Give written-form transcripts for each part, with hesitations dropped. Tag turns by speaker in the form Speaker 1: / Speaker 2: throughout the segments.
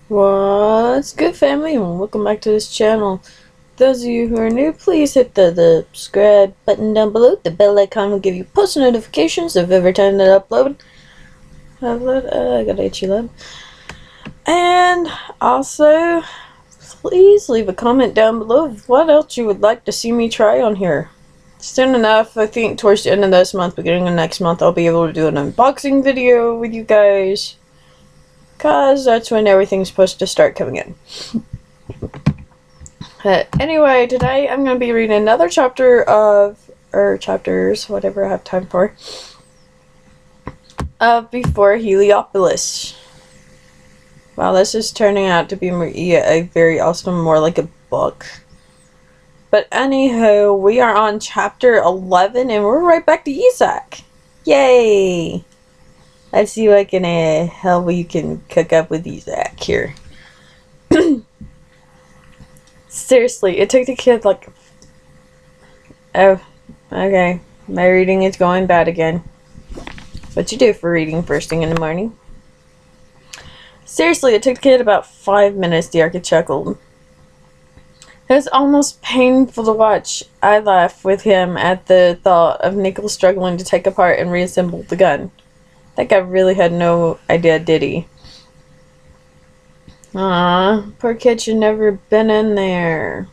Speaker 1: What's good, family, and welcome back to this channel. Those of you who are new, please hit the subscribe button down below. The bell icon will give you post notifications of every time that I upload. I got itchy lip. And also, please leave a comment down below of what else you would like to see me try on here. Soon enough, I think towards the end of this month, beginning of next month, I'll be able to do an unboxing video with you guys. Cause that's when everything's supposed to start coming in. Anyway, today I'm going to be reading another chapter of, or chapters, whatever I have time for, of Before Heliopolis. Wow, this is turning out to be a very awesome, more like a book. But anywho, we are on chapter 11 and we're right back to Isaac. Yay! Let's see what can how we can cook up with Isaac here. Seriously, it took the kid like... Oh, okay. My reading is going bad again. What you do for reading first thing in the morning? Seriously, it took the kid about 5 minutes, the Arca chuckled. It was almost painful to watch. I laughed with him at the thought of Nickel struggling to take apart and reassemble the gun. That guy really had no idea, did he? Aw, poor kid should never been in there.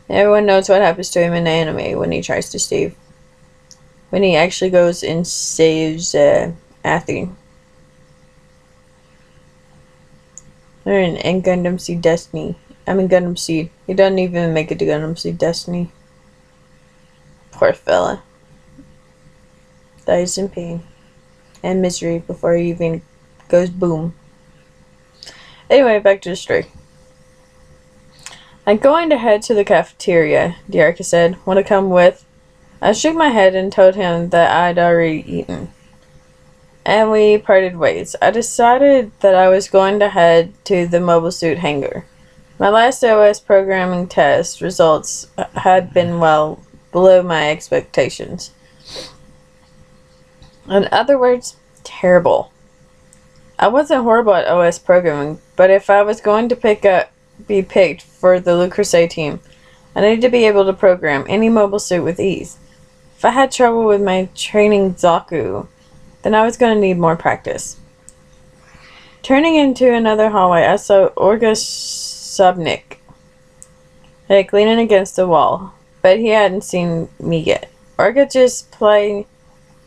Speaker 1: Everyone knows what happens to him in the anime when he tries to save. When he actually goes and saves Athy. Or in Gundam Seed Destiny. I mean Gundam Seed. He doesn't even make it to Gundam Seed Destiny. Poor fella. Dies in pain and misery before he even goes boom. Anyway, back to the story. I'm going to head to the cafeteria, Diarca said. Want to come with? I shook my head and told him that I'd already eaten. And we parted ways. I decided that I was going to head to the mobile suit hangar. My last OS programming test results had been well below my expectations. In other words, terrible. I wasn't horrible at OS programming, but if I was going to be picked for the Le Creuset team, I needed to be able to program any mobile suit with ease. If I had trouble with my training Zaku, then I was going to need more practice. Turning into another hallway, I saw Olga Subnik, leaning against the wall, but he hadn't seen me yet. Olga just plain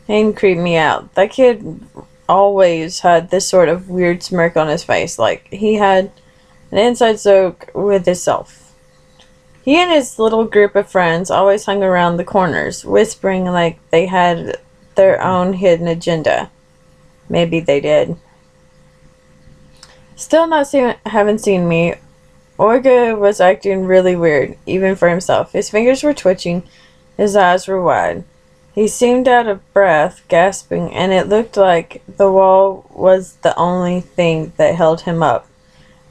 Speaker 1: creeped me out. That kid always had this sort of weird smirk on his face, like he had an inside joke with himself. He and his little group of friends always hung around the corners, whispering like they had their own hidden agenda. Maybe they did. Still haven't seen me. Olga was acting really weird, even for himself. His fingers were twitching, his eyes were wide. He seemed out of breath, gasping, and it looked like the wall was the only thing that held him up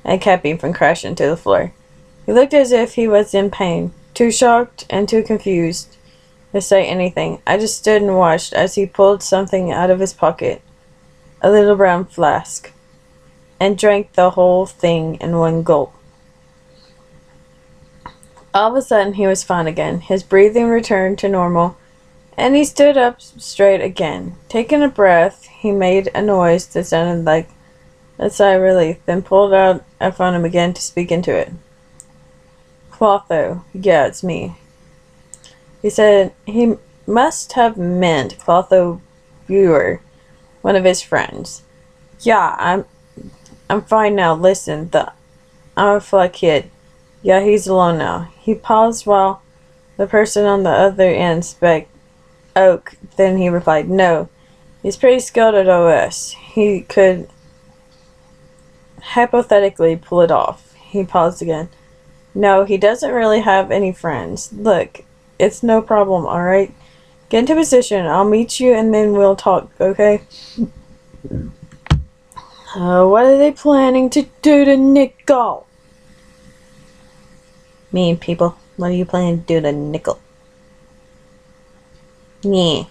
Speaker 1: and kept him from crashing to the floor. He looked as if he was in pain, too shocked and too confused to say anything. I just stood and watched as he pulled something out of his pocket, a little brown flask, and drank the whole thing in one gulp. All of a sudden, he was fine again. His breathing returned to normal, and he stood up straight again. Taking a breath, he made a noise that sounded like a sigh of relief, then pulled out a phone and began to speak into it. Clotho, yeah, it's me. He said he must have meant Clotho Viewer, one of his friends. Yeah, I'm fine now. Listen, I'm a flat kid. Yeah, he's alone now. He paused while the person on the other end spoke. Oak. Then he replied, no. He's pretty skilled at OS. He could hypothetically pull it off. He paused again. No, he doesn't really have any friends. Look, it's no problem, alright? Get into position. I'll meet you and then we'll talk, okay? What are they planning to do to Nickel? Mean people. What are you planning to do to Nickel? Yeah.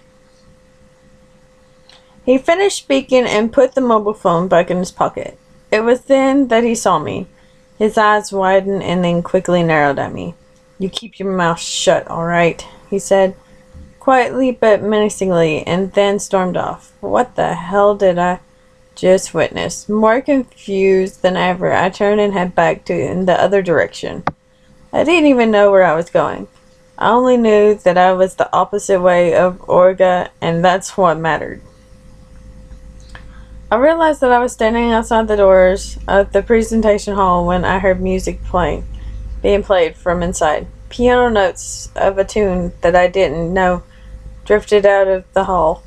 Speaker 1: He finished speaking and put the mobile phone back in his pocket. It was then that he saw me. His eyes widened and then quickly narrowed at me. "You keep your mouth shut, all right?" he said, quietly but menacingly, and then stormed off. What the hell did I just witness? More confused than ever, I turned and headed back in the other direction. I didn't even know where I was going. I only knew that I was the opposite way of Orga, and that's what mattered. I realized that I was standing outside the doors of the presentation hall when I heard music being played from inside. Piano notes of a tune that I didn't know drifted out of the hall.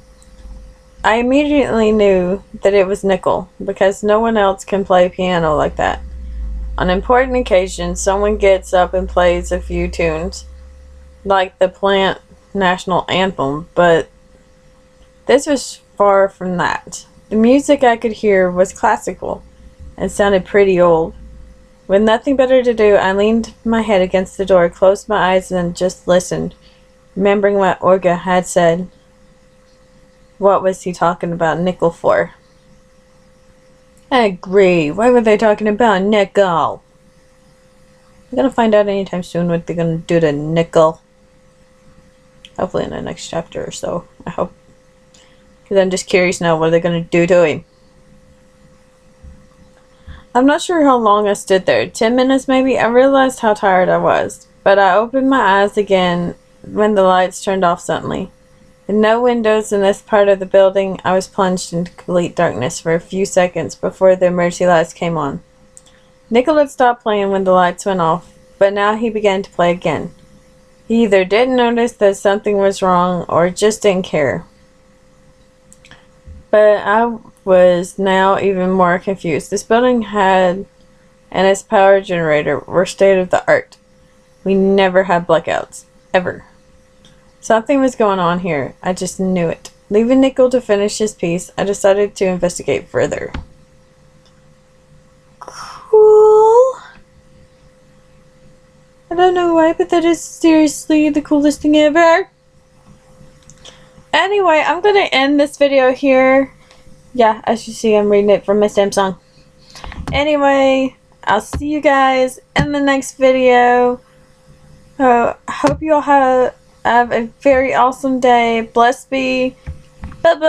Speaker 1: I immediately knew that it was Nickel, because no one else can play piano like that. On important occasions, someone gets up and plays a few tunes, like the Plant National Anthem, but this was far from that. The music I could hear was classical and sounded pretty old. With nothing better to do, I leaned my head against the door, closed my eyes, and just listened, remembering what Orga had said. What was he talking about Nickel for? I agree. Why were they talking about Nickel? I'm gonna find out anytime soon what they're gonna do to Nickel. Hopefully in the next chapter or so. I hope. Because I'm just curious now what they're gonna do to him. I'm not sure how long I stood there. 10 minutes maybe? I realized how tired I was. But I opened my eyes again when the lights turned off suddenly. With no windows in this part of the building, I was plunged into complete darkness for a few seconds before the emergency lights came on. Nickel had stopped playing when the lights went off, but now he began to play again. He either didn't notice that something was wrong or just didn't care. But I was now even more confused. This building and its power generator were state of the art. We never had blackouts. Ever. Something was going on here. I just knew it. Leaving Nickel to finish his piece, I decided to investigate further. Cool. I don't know why, but that is seriously the coolest thing ever. Anyway, I'm going to end this video here. Yeah, as you see, I'm reading it from my Samsung. Anyway, I'll see you guys in the next video. Hope you all have a very awesome day. Blessed be. Bye-bye.